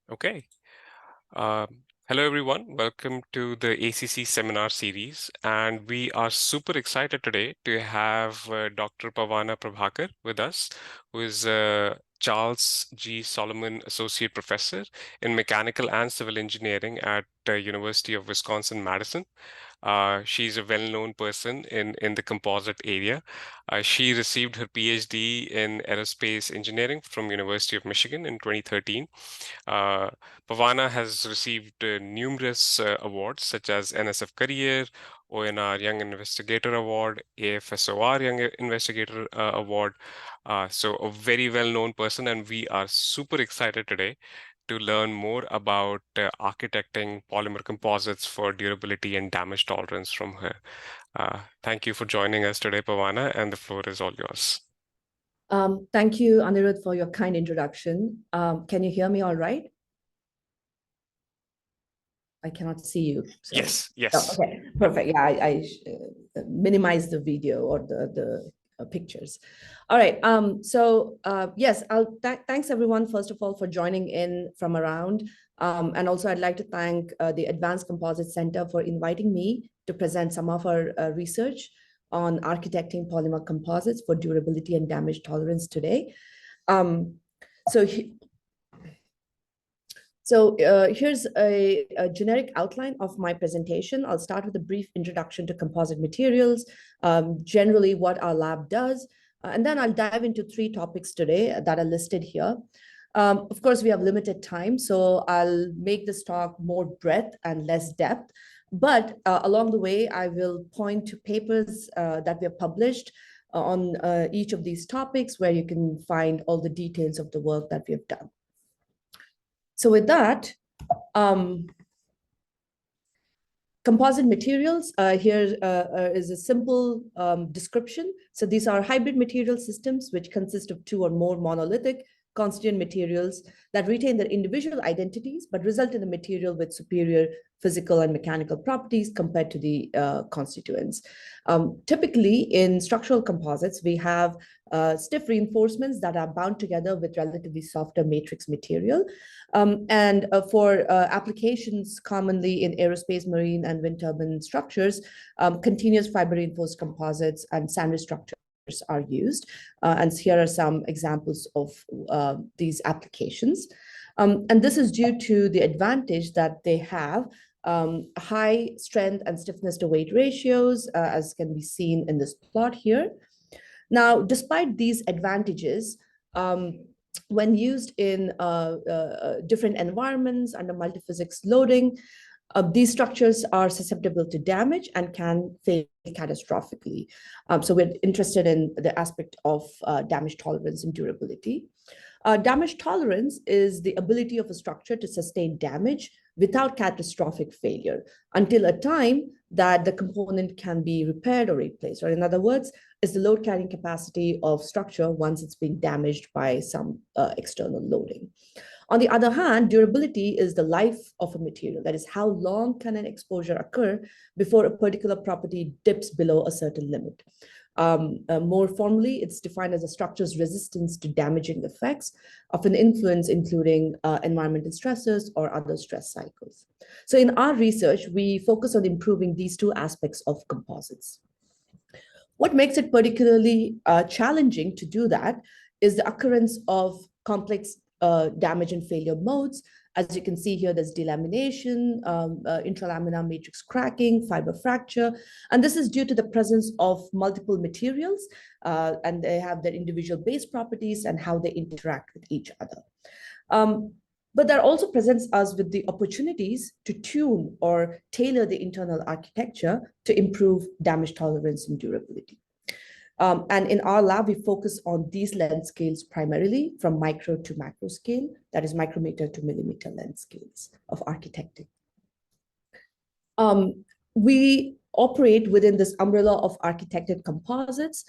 Okay. Hello, everyone. Welcome to the ACC seminar series. And we are super excited today to have Dr. Pavana Prabhakar with us, who is Charles G. Solomon Associate Professor in Mechanical and Civil Engineering at University of Wisconsin-Madison. She's a well-known person in the composite area. She received her PhD in aerospace engineering from University of Michigan in 2013. Uh, Pavana has received numerous awards such as NSF Career, ONR Young Investigator Award, AFSOR Young Investigator Award. So a very well-known person, and we are super excited today to learn more about architecting polymer composites for durability and damage tolerance from her. Thank you for joining us today, Pavana, and the floor is all yours. Thank you, Anirudh, for your kind introduction. Can you hear me all right? I cannot see you. So. Yes. Oh, okay, perfect. Yeah, I minimize the video or the pictures. All right. Yes, thanks everyone, first of all, for joining in from around. And also I'd like to thank the Advanced Composite Center for inviting me to present some of our research on architecting polymer composites for durability and damage tolerance today. Here's a generic outline of my presentation. I'll start with a brief introduction to composite materials, generally what our lab does, and then I'll dive into 3 topics today that are listed here. Of course, we have limited time, so I'll make this talk more breadth and less depth. But along the way, I will point to papers that we have published on each of these topics where you can find all the details of the work that we have done. So with that, composite materials, here is a simple description. So these are hybrid material systems which consist of 2 or more monolithic constituent materials that retain their individual identities, but result in a material with superior physical and mechanical properties compared to the constituents. Typically, in structural composites, we have stiff reinforcements that are bound together with relatively softer matrix material. For applications commonly in aerospace, marine, and wind turbine structures, continuous fiber reinforced composites and sandwich structures are used. And here are some examples of these applications. And this is due to the advantage that they have high strength and stiffness to weight ratios, as can be seen in this plot here. Now, despite these advantages, when used in different environments under multiphysics loading, these structures are susceptible to damage and can fail catastrophically. So we're interested in the aspect of damage tolerance and durability. Damage tolerance is the ability of a structure to sustain damage without catastrophic failure until a time that the component can be repaired or replaced, or in other words, is the load carrying capacity of structure once it's being damaged by some external loading. On the other hand, durability is the life of a material. That is, how long can an exposure occur before a particular property dips below a certain limit. More formally, it's defined as a structure's resistance to damaging effects of an influence, including environmental stresses or other stress cycles. So in our research, we focus on improving these 2 aspects of composites. What makes it particularly challenging to do that is the occurrence of complex damage and failure modes. As you can see here, there's delamination, interlaminar matrix cracking, fiber fracture, and this is due to the presence of multiple materials, and they have their individual base properties and how they interact with each other. But that also presents us with the opportunities to tune or tailor the internal architecture to improve damage tolerance and durability. And in our lab, we focus on these length scales primarily from micro to macro scale, that is micrometer to millimeter length scales of architecting. We operate within this umbrella of architected composites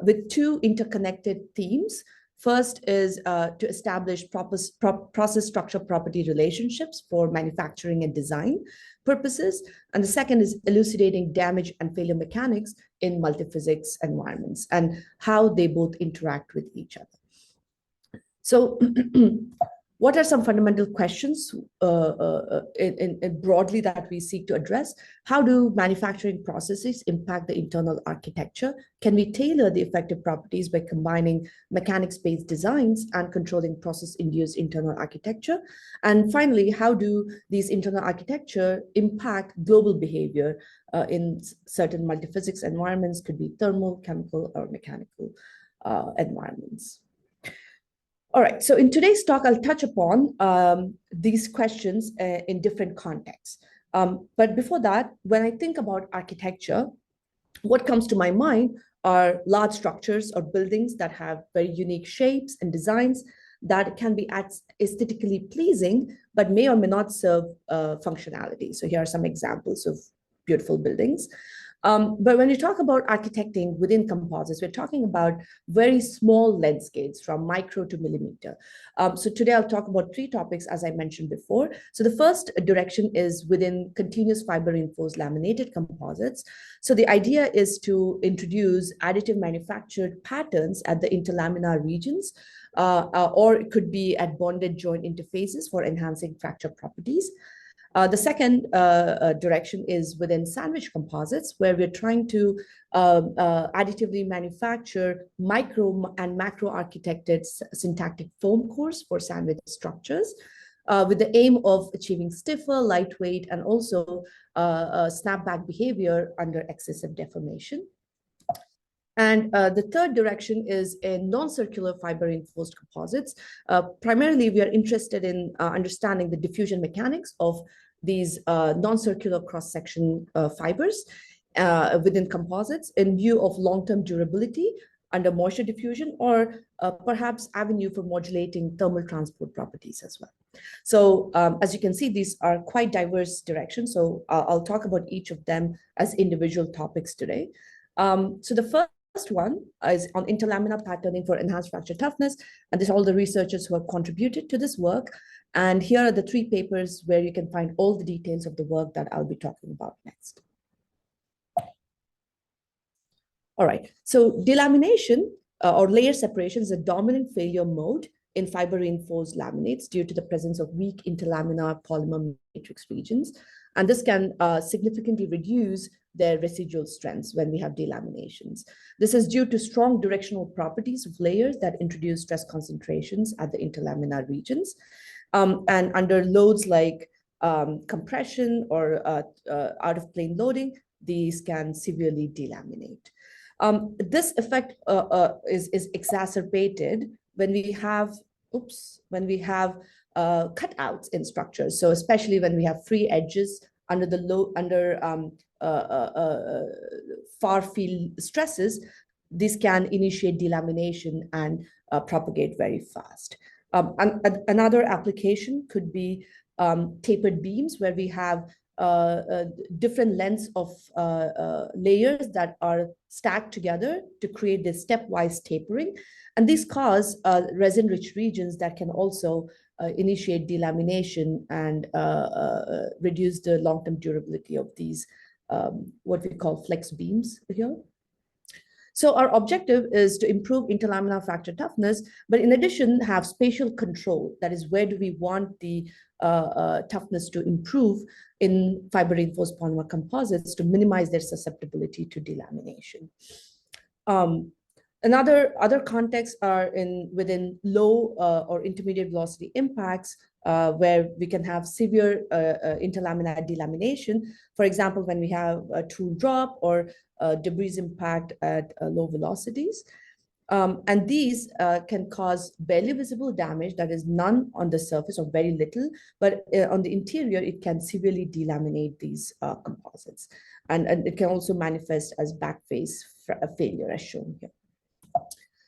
with 2 interconnected themes. First is to establish process structure property relationships for manufacturing and design purposes. And the second is elucidating damage and failure mechanics in multiphysics environments and how they both interact with each other. So What are some fundamental questions in broadly that we seek to address? How do manufacturing processes impact the internal architecture? Can we tailor the effective properties by combining mechanics-based designs and controlling process-induced internal architecture? And finally, how do these internal architecture impact global behavior in certain multiphysics environments, could be thermal, chemical, or mechanical environments? All right, so in today's talk, I'll touch upon these questions in different contexts. But before that, when I think about architecture, what comes to my mind are large structures or buildings that have very unique shapes and designs that can be aesthetically pleasing, but may or may not serve functionality. So here are some examples of beautiful buildings. But when you talk about architecting within composites, we're talking about very small length scales from micro to millimeter. So today I'll talk about three topics, as I mentioned before. So the first direction is within continuous fiber reinforced laminated composites. So the idea is to introduce additive manufactured patterns at the interlaminar regions, or it could be at bonded joint interfaces for enhancing fracture properties. The second direction is within sandwich composites, where we're trying to additively manufacture micro and macro architected syntactic foam cores for sandwich structures, with the aim of achieving stiffer, lightweight, and also snapback behavior under excessive deformation. And the third direction is in non-circular fiber reinforced composites. Primarily, we are interested in understanding the diffusion mechanics of these non-circular cross-section fibers within composites in view of long-term durability under moisture diffusion, or perhaps avenue for modulating thermal transport properties as well. So as you can see, these are quite diverse directions. So I'll talk about each of them as individual topics today. So the first one is on interlaminar patterning for enhanced fracture toughness. And this is all the researchers who have contributed to this work. And here are the three papers where you can find all the details of the work that I'll be talking about next. All right, so delamination or layer separation is a dominant failure mode in fiber reinforced laminates due to the presence of weak interlaminar polymer matrix regions. And this can significantly reduce their residual strengths when we have delaminations. This is due to strong directional properties of layers that introduce stress concentrations at the interlaminar regions. And under loads like compression or out-of-plane loading, these can severely delaminate. This effect is exacerbated when we have, cutouts in structures. So especially when we have free edges under the far field stresses, this can initiate delamination and propagate very fast. Another application could be tapered beams, where we have different lengths of layers that are stacked together to create this stepwise tapering. And these cause resin-rich regions that can also initiate delamination and reduce the long-term durability of these, what we call flex beams here. So our objective is to improve interlaminar fracture toughness, but in addition, have spatial control. That is, where do we want the toughness to improve in fiber reinforced polymer composites to minimize their susceptibility to delamination. Other contexts are within low or intermediate velocity impacts, where we can have severe interlaminar delamination. For example, when we have a tool drop or debris impact at low velocities. And these can cause barely visible damage, that is none on the surface or very little, but on the interior, it can severely delaminate these composites. And it can also manifest as backface failure, as shown here.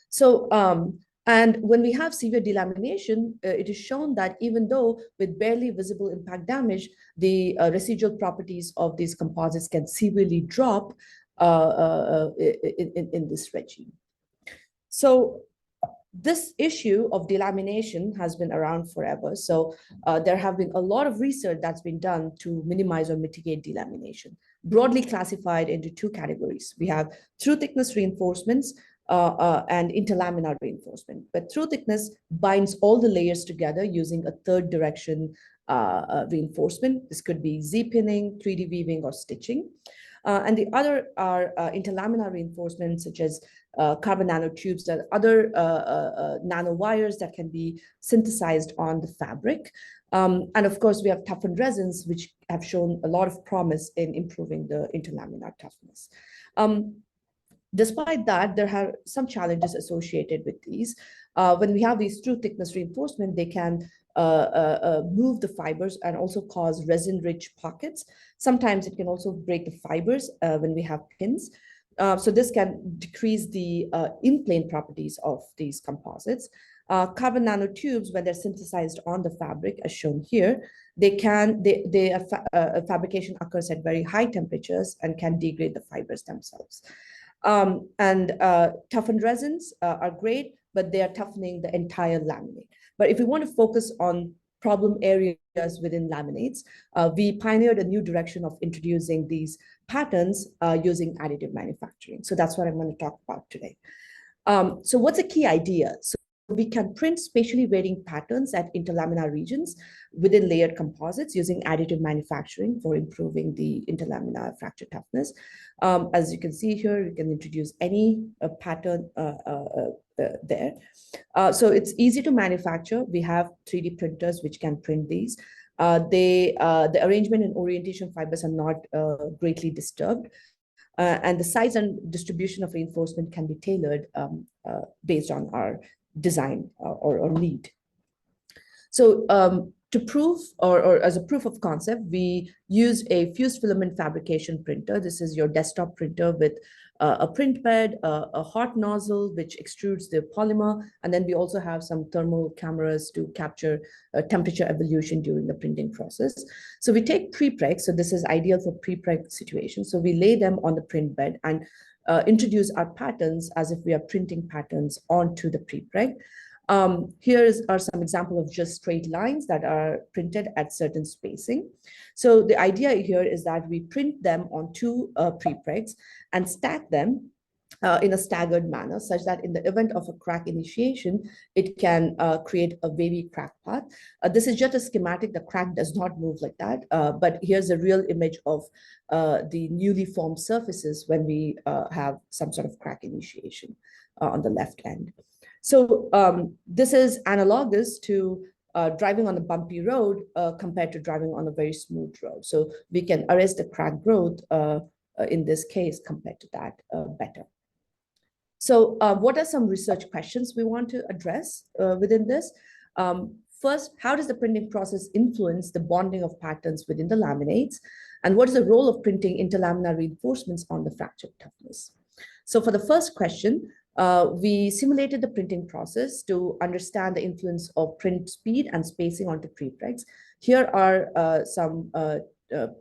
So, and when we have severe delamination, it is shown that even though with barely visible impact damage, the residual properties of these composites can severely drop in this regime. So this issue of delamination has been around forever. So there have been a lot of research that's been done to minimize or mitigate delamination, broadly classified into two categories. We have through thickness reinforcements, and interlaminar reinforcement. But through thickness binds all the layers together using a third direction reinforcement. This could be Z-pinning, 3D weaving, or stitching. And the other are interlaminar reinforcements, such as carbon nanotubes and other nanowires that can be synthesized on the fabric. And of course, we have toughened resins, which have shown a lot of promise in improving the interlaminar toughness. Despite that, there are some challenges associated with these. When we have these true thickness reinforcement, they can move the fibers and also cause resin-rich pockets. Sometimes it can also break the fibers when we have pins. So this can decrease the in-plane properties of these composites. Carbon nanotubes, when they're synthesized on the fabric, as shown here, fabrication occurs at very high temperatures and can degrade the fibers themselves. Toughened resins are great, but they are toughening the entire laminate. But if we want to focus on problem areas within laminates, we pioneered a new direction of introducing these patterns using additive manufacturing. So that's what I'm going to talk about today. So what's a key idea? So we can print spatially varying patterns at interlaminar regions within layered composites using additive manufacturing for improving the interlaminar fracture toughness. As you can see here, you can introduce any pattern there. So it's easy to manufacture. We have 3D printers which can print these. The arrangement and orientation fibers are not greatly disturbed. And the size and distribution of reinforcement can be tailored based on our design or need. So to prove, or as a proof of concept, we use a fused filament fabrication printer. This is your desktop printer with a print bed, a hot nozzle which extrudes the polymer, and then we also have some thermal cameras to capture temperature evolution during the printing process. So we take prepregs, so this is ideal for prepreg situations. So we lay them on the print bed and introduce our patterns as if we are printing patterns onto the prepreg. Here are some examples of just straight lines that are printed at certain spacing. So the idea here is that we print them on two prepregs and stack them in a staggered manner, such that in the event of a crack initiation, it can create a wavy crack path. This is just a schematic. The crack does not move like that, but here's a real image of the newly formed surfaces when we have some sort of crack initiation on the left end. So this is analogous to driving on a bumpy road compared to driving on a very smooth road. So we can arrest the crack growth in this case compared to that better. So what are some research questions we want to address within this? First, how does the printing process influence the bonding of patterns within the laminates? And what is the role of printing interlaminar reinforcements on the fracture toughness? So for the first question, we simulated the printing process to understand the influence of print speed and spacing onto prepregs. Here are some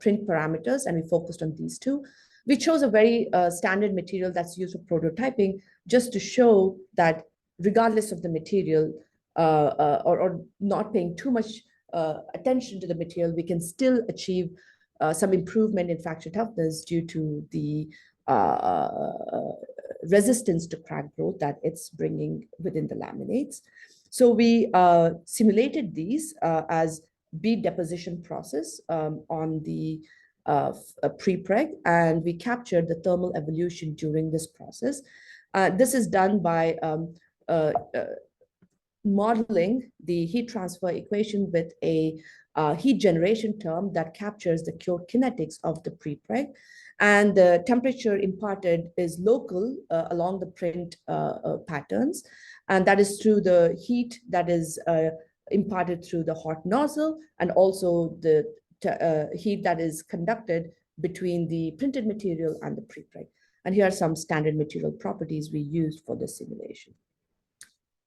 print parameters, and we focused on these two. We chose a very standard material that's used for prototyping just to show that regardless of the material or not paying too much attention to the material, we can still achieve some improvement in fracture toughness due to the resistance to crack growth that it's bringing within the laminates. So we simulated these as bead deposition process on the prepreg, and we captured the thermal evolution during this process. This is done by modeling the heat transfer equation with a heat generation term that captures the pure kinetics of the prepreg. And the temperature imparted is local along the print patterns. And that is through the heat that is imparted through the hot nozzle, and also the heat that is conducted between the printed material and the prepreg. And here are some standard material properties we used for the simulation.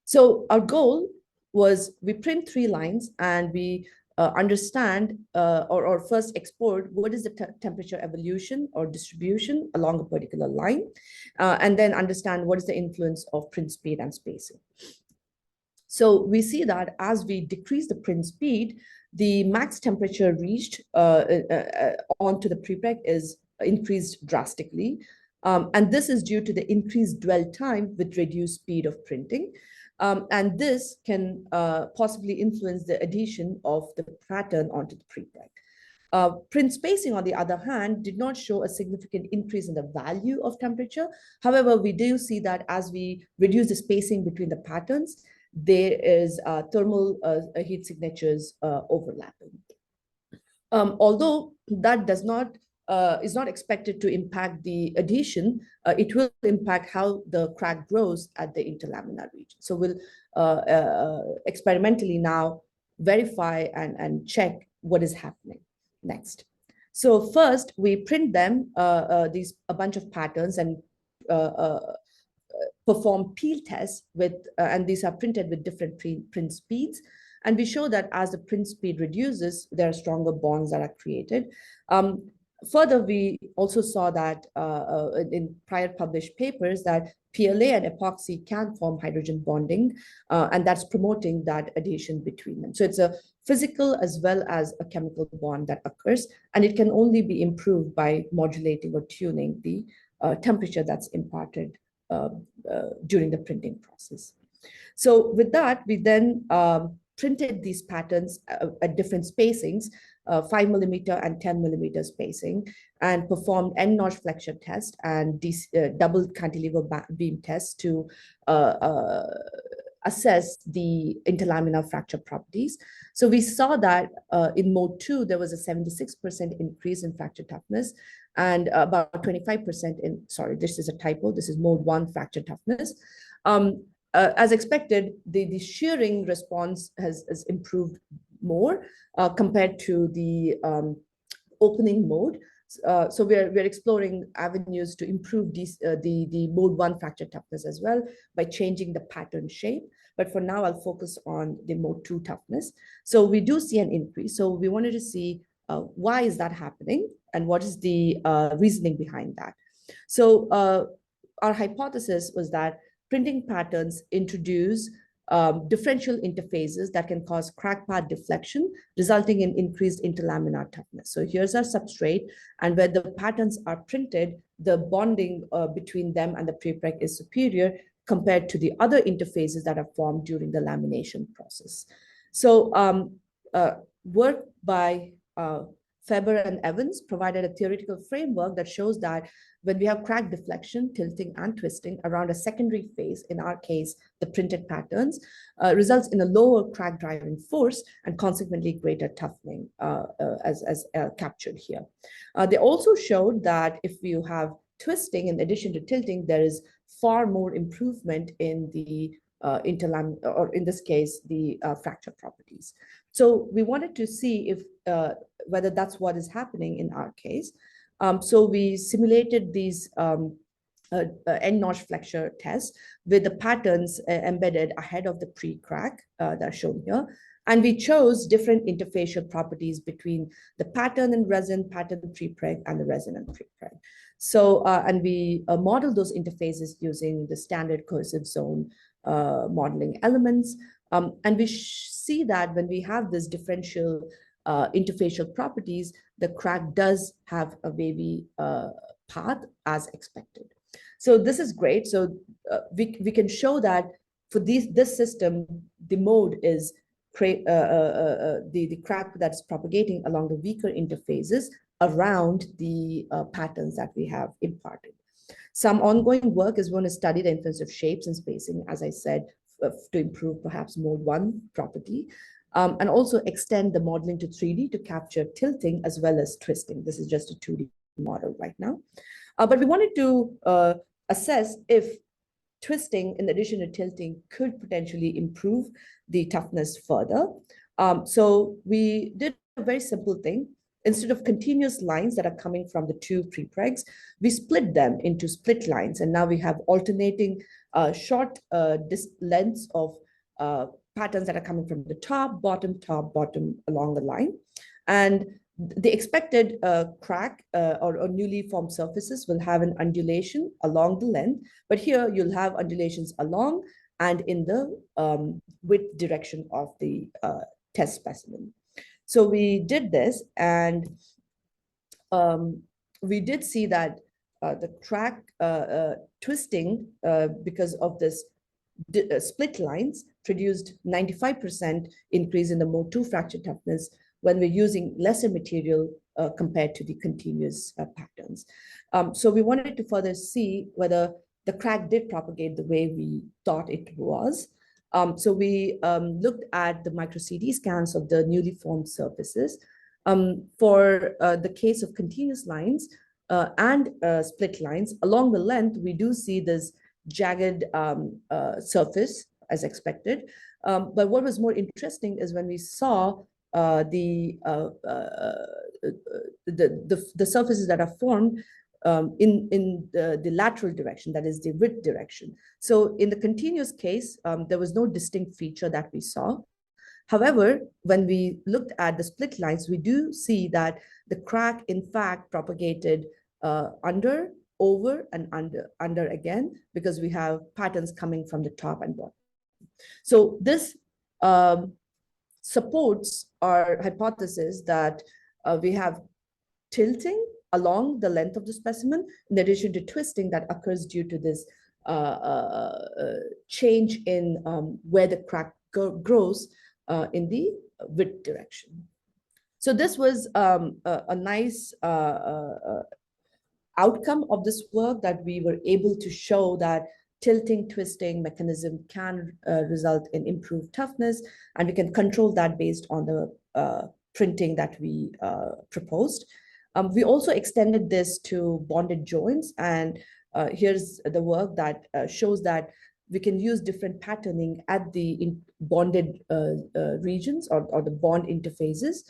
So our goal was we print 3 lines and we understand or first export what is the temperature evolution or distribution along a particular line, and then understand what is the influence of print speed and spacing. So we see that as we decrease the print speed, the max temperature reached onto the prepreg is increased drastically. And this is due to the increased dwell time with reduced speed of printing. And this can possibly influence the adhesion of the pattern onto the prepreg. Print spacing, on the other hand, did not show a significant increase in the value of temperature. However, we do see that as we reduce the spacing between the patterns, there is thermal heat signatures overlapping. Although that does not is not expected to impact the adhesion, it will impact how the crack grows at the interlaminar region. So we'll experimentally now verify and check what is happening next. So first, we print them, a bunch of patterns, and perform peel tests with, and these are printed with different print speeds. And we show that as the print speed reduces, there are stronger bonds that are created. Further, we also saw that in prior published papers that PLA and epoxy can form hydrogen bonding, and that's promoting that adhesion between them. So it's a physical as well as a chemical bond that occurs, and it can only be improved by modulating or tuning the temperature that's imparted during the printing process. So with that, we then printed these patterns at different spacings, 5 millimeter and 10 millimeter spacing, and performed end-notch flexure test and double cantilever beam test to assess the interlaminar fracture properties. So we saw that in mode 2, there was a 76% increase in fracture toughness and about 25% in, sorry, this is a typo, this is mode 1 fracture toughness. As expected, the shearing response has improved more compared to the opening mode. So we're exploring avenues to improve the mode 1 fracture toughness as well by changing the pattern shape. But for now, I'll focus on the mode 2 toughness. So we do see an increase. So we wanted to see why is that happening and what is the reasoning behind that. So our hypothesis was that printing patterns introduce differential interfaces that can cause crack path deflection, resulting in increased interlaminar toughness. So here's our substrate, and where the patterns are printed, the bonding between them and the prepreg is superior compared to the other interfaces that are formed during the lamination process. So work by Faber and Evans provided a theoretical framework that shows that when we have crack deflection, tilting, and twisting around a secondary phase, in our case, the printed patterns, results in a lower crack driving force and consequently greater toughening as captured here. They also showed that if you have twisting in addition to tilting, there is far more improvement in the interlaminar, or in this case, the fracture properties. So we wanted to see if whether that's what is happening in our case. So we simulated these end-notch flexure tests with the patterns embedded ahead of the pre-crack that are shown here. And we chose different interfacial properties between the pattern and resin, pattern prepreg, and the resin and prepreg. So, and we modeled those interfaces using the standard cohesive zone modeling elements. And we see that when we have this differential interfacial properties, the crack does have a wavy path as expected. So this is great. So we can show that for this system, the mode is the crack that's propagating along the weaker interfaces around the patterns that we have imparted. Some ongoing work is going to study the influence of shapes and spacing, as I said, to improve perhaps mode 1 property. And also extend the modeling to 3D to capture tilting as well as twisting. This is just a 2D model right now. But we wanted to assess if twisting, in addition to tilting, could potentially improve the toughness further. So we did a very simple thing. Instead of continuous lines that are coming from the two prepregs, we split them into split lines. And now we have alternating short lengths of patterns that are coming from the top, bottom, along the line. And the expected crack or newly formed surfaces will have an undulation along the length, but here you'll have undulations along and in the width direction of the test specimen. So we did this, and we did see that the crack twisting because of this split lines produced 95% increase in the mode 2 fracture toughness when we're using lesser material compared to the continuous patterns. So we wanted to further see whether the crack did propagate the way we thought it was. So we looked at the micro CD scans of the newly formed surfaces. For the case of continuous lines and split lines, along the length, we do see this jagged surface as expected. But what was more interesting is when we saw the surfaces that are formed in the lateral direction, that is the width direction. So in the continuous case, there was no distinct feature that we saw. However, when we looked at the split lines, we do see that the crack, in fact, propagated under, over, and under again, because we have patterns coming from the top and bottom. So this supports our hypothesis that we have tilting along the length of the specimen, in addition to twisting that occurs due to this change in where the crack grows in the width direction. So this was a nice outcome of this work, that we were able to show that tilting, twisting mechanism can result in improved toughness, and we can control that based on the printing that we proposed. We also extended this to bonded joints, and here's the work that shows that we can use different patterning at the bonded regions or the bond interfaces,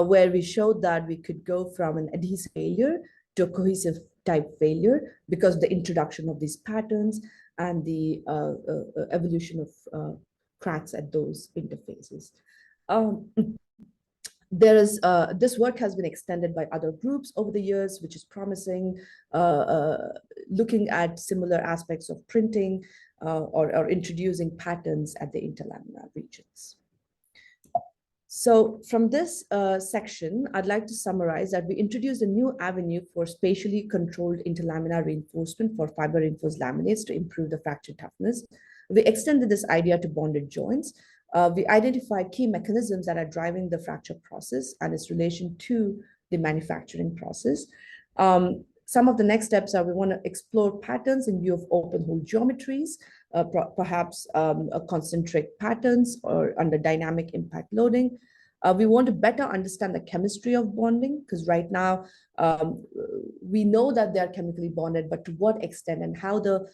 where we showed that we could go from an adhesive failure to a cohesive type failure because of the introduction of these patterns and the evolution of cracks at those interfaces. There is this work has been extended by other groups over the years, which is promising, looking at similar aspects of printing or introducing patterns at the interlaminar regions. So from this section, I'd like to summarize that we introduced a new avenue for spatially controlled interlaminar reinforcement for fiber reinforced laminates to improve the fracture toughness. We extended this idea to bonded joints. We identified key mechanisms that are driving the fracture process and its relation to the manufacturing process. Some of the next steps are we want to explore patterns in view of open hole geometries, perhaps concentric patterns or under dynamic impact loading. We want to better understand the chemistry of bonding, because right now we know that they are chemically bonded, but to what extent and how the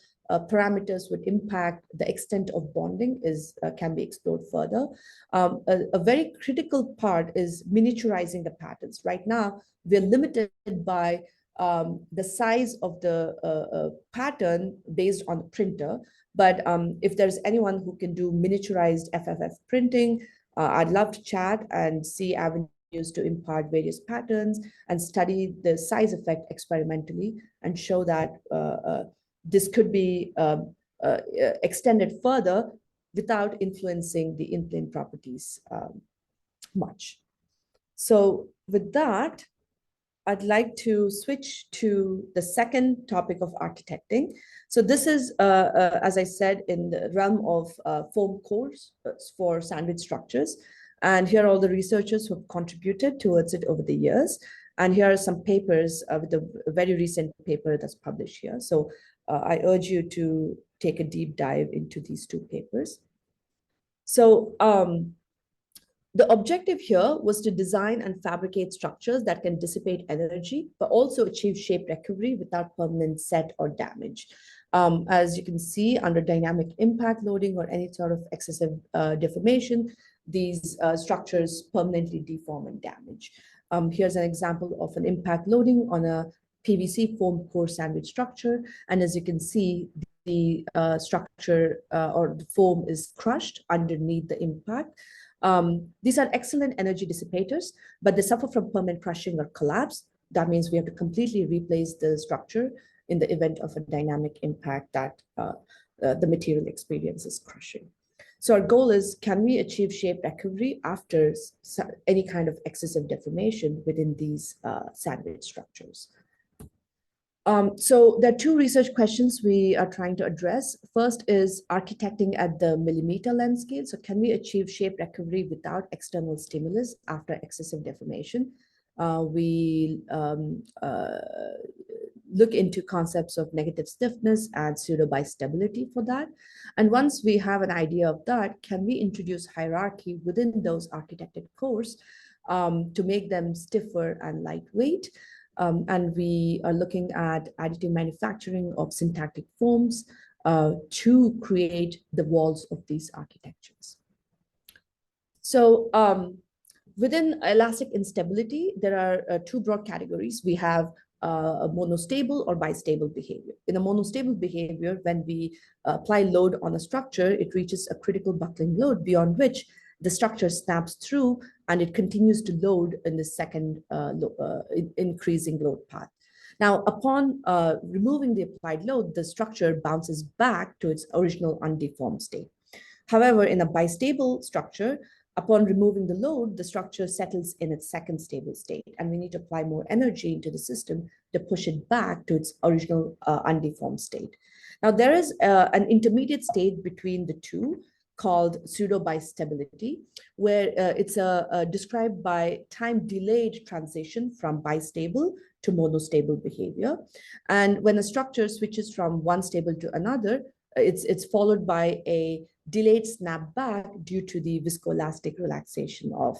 parameters would impact the extent of bonding can be explored further. A very critical part is miniaturizing the patterns. Right now, we're limited by the size of the pattern based on the printer. But if there's anyone who can do miniaturized FFF printing, I'd love to chat and see avenues to impart various patterns and study the size effect experimentally and show that this could be extended further without influencing the in-plane properties much. So with that, I'd like to switch to the second topic of architecting. So this is, as I said, in the realm of foam cores for sandwich structures. And here are all the researchers who have contributed towards it over the years. And here are some papers with a very recent paper that's published here. So I urge you to take a deep dive into these two papers. So the objective here was to design and fabricate structures that can dissipate energy, but also achieve shape recovery without permanent set or damage. As you can see, under dynamic impact loading or any sort of excessive deformation, these structures permanently deform and damage. Here's an example of an impact loading on a PVC foam core sandwich structure. And as you can see, the structure or the foam is crushed underneath the impact. These are excellent energy dissipators, but they suffer from permanent crushing or collapse. That means we have to completely replace the structure in the event of a dynamic impact that the material experiences crushing. So our goal is, can we achieve shape recovery after any kind of excessive deformation within these sandwich structures? So there are two research questions we are trying to address. First is architecting at the millimeter length scale. So can we achieve shape recovery without external stimulus after excessive deformation? We look into concepts of negative stiffness and pseudo bistability for that. And once we have an idea of that, can we introduce hierarchy within those architected cores to make them stiffer and lightweight? And we are looking at additive manufacturing of syntactic forms to create the walls of these architectures. So within elastic instability, there are two broad categories. We have a monostable or bistable behavior. In a monostable behavior, when we apply load on a structure, it reaches a critical buckling load beyond which the structure snaps through and it continues to load in the second increasing load path. Now, upon removing the applied load, the structure bounces back to its original undeformed state. However, in a bistable structure, upon removing the load, the structure settles in its second stable state, and we need to apply more energy into the system to push it back to its original undeformed state. Now, there is an intermediate state between the two called pseudo-bistability, where it's described by time-delayed transition from bistable to monostable behavior. And when a structure switches from one stable to another, it's followed by a delayed snapback due to the viscoelastic relaxation of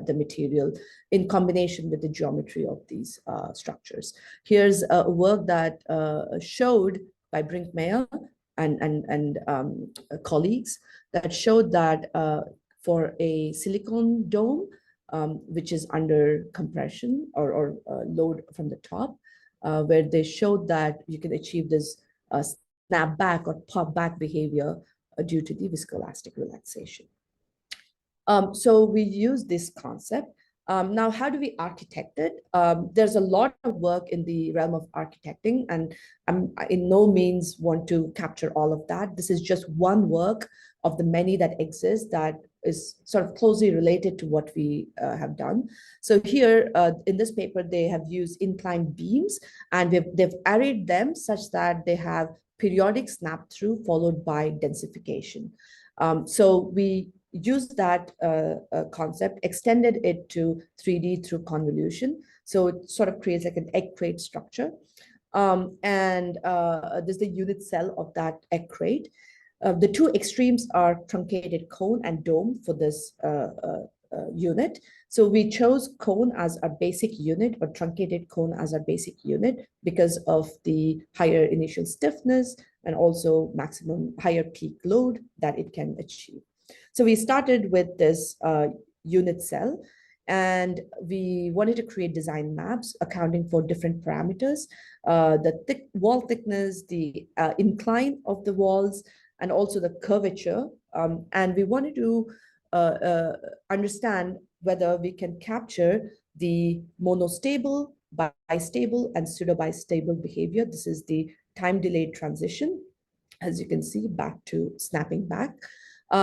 the material in combination with the geometry of these structures. Here's a work that showed by Brinkmeyer and colleagues that showed that for a silicone dome, which is under compression or load from the top, where they showed that you can achieve this snapback or pop back behavior due to the viscoelastic relaxation. So we use this concept. Now, how do we architect it? There's a lot of work in the realm of architecting, and I in no means want to capture all of that. This is just one work of the many that exist that is sort of closely related to what we have done. So here in this paper, they have used inclined beams, and they've arrayed them such that they have periodic snap through followed by densification. So we used that concept, extended it to 3D through convolution. So it sort of creates like an egg crate structure. And there's the unit cell of that egg crate. The two extremes are truncated cone and dome for this unit. So we chose cone as our basic unit, or truncated cone as our basic unit, because of the higher initial stiffness and also maximum higher peak load that it can achieve. So we started with this unit cell, and we wanted to create design maps accounting for different parameters, the wall thickness, the incline of the walls, and also the curvature. And we wanted to understand whether we can capture the monostable, bistable, and pseudo-bistable behavior. This is the time-delayed transition, as you can see, back to snapping back.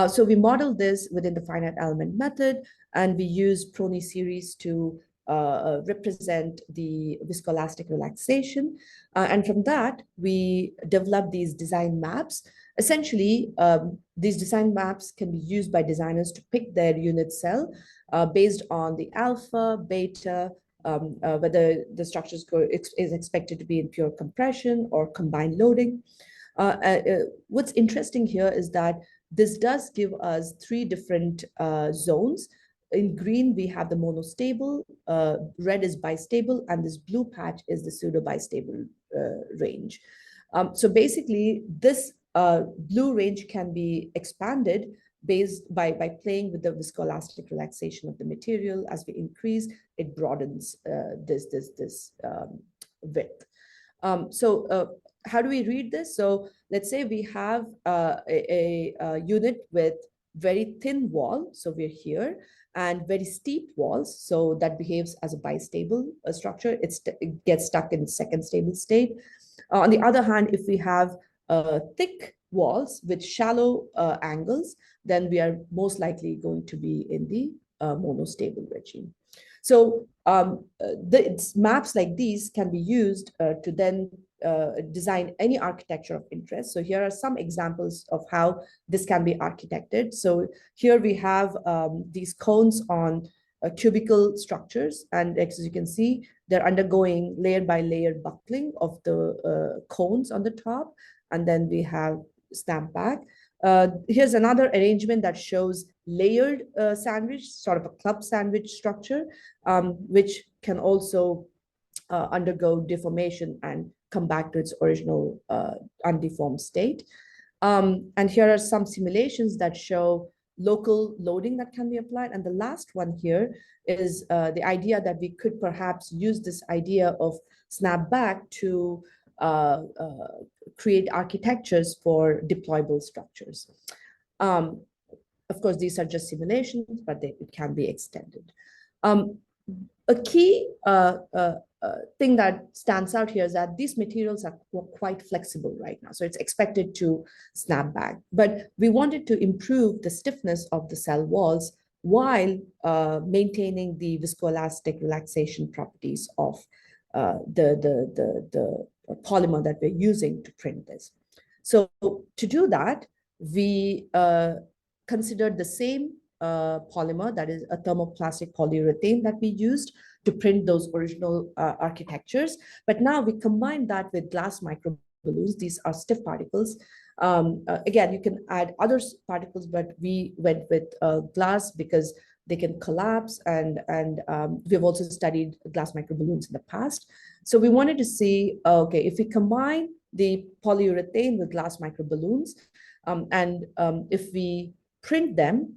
So we modeled this within the finite element method, and we use Prony series to represent the viscoelastic relaxation. And from that, we developed these design maps. Essentially, these design maps can be used by designers to pick their unit cell based on the alpha, beta, whether the structure is expected to be in pure compression or combined loading. What's interesting here is that this does give us three different zones. In green, we have the monostable, red is bistable, and this blue patch is the pseudo-bistable range. So basically, this blue range can be expanded based by playing with the viscoelastic relaxation of the material. As we increase, it broadens this width. So how do we read this? So let's say we have a unit with very thin wall, so we're here, and very steep walls, so that behaves as a bistable structure. It gets stuck in second stable state. On the other hand, if we have thick walls with shallow angles, then we are most likely going to be in the monostable regime. So maps like these can be used to then design any architecture of interest. So here are some examples of how this can be architected. So here we have these cones on cubical structures, and as you can see, they're undergoing layer by layer buckling of the cones on the top, and then we have snap back. Here's another arrangement that shows layered sandwich, sort of a club sandwich structure, which can also undergo deformation and come back to its original undeformed state. And here are some simulations that show local loading that can be applied. And the last one here is the idea that we could perhaps use this idea of snapback to create architectures for deployable structures. Of course, these are just simulations, but it can be extended. A key thing that stands out here is that these materials are quite flexible right now. So it's expected to snap back. But we wanted to improve the stiffness of the cell walls while maintaining the viscoelastic relaxation properties of the polymer that we're using to print this. So to do that, we considered the same polymer, that is a thermoplastic polyurethane that we used to print those original architectures. But now we combine that with glass microballoons. These are stiff particles. Again, you can add other particles, but we went with glass because they can collapse, and we've also studied glass microballoons in the past. So we wanted to see, okay, if we combine the polyurethane with glass microballoons, and if we print them,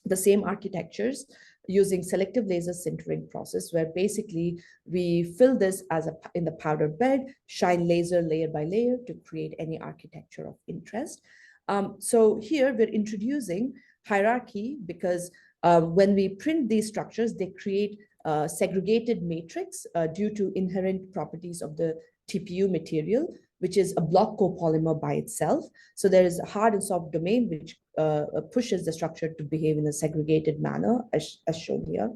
the same architectures, using selective laser sintering process, where basically we fill this in the powder bed, shine laser layer by layer to create any architecture of interest. So here we're introducing hierarchy because when we print these structures, they create segregated matrix due to inherent properties of the TPU material, which is a block copolymer by itself. So there is a hard and soft domain which pushes the structure to behave in a segregated manner, as shown here,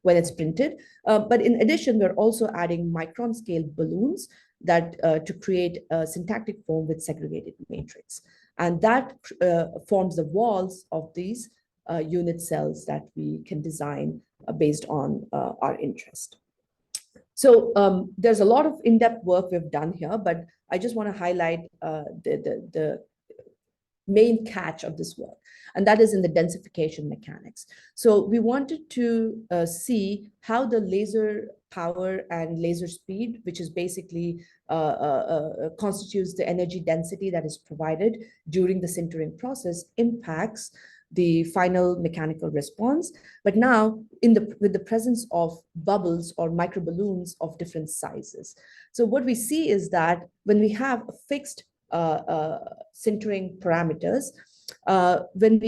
when it's printed. But in addition, we're also adding micron scale balloons that to create a syntactic foam with segregated matrix. And that forms the walls of these unit cells that we can design based on our interest. So there's a lot of in-depth work we've done here, but I just want to highlight the main catch of this work, and that is in the densification mechanics. So we wanted to see how the laser power and laser speed, which is basically constitutes the energy density that is provided during the sintering process, impacts the final mechanical response. But now with the presence of bubbles or microballoons of different sizes. So what we see is that when we have a fixed sintering parameters, when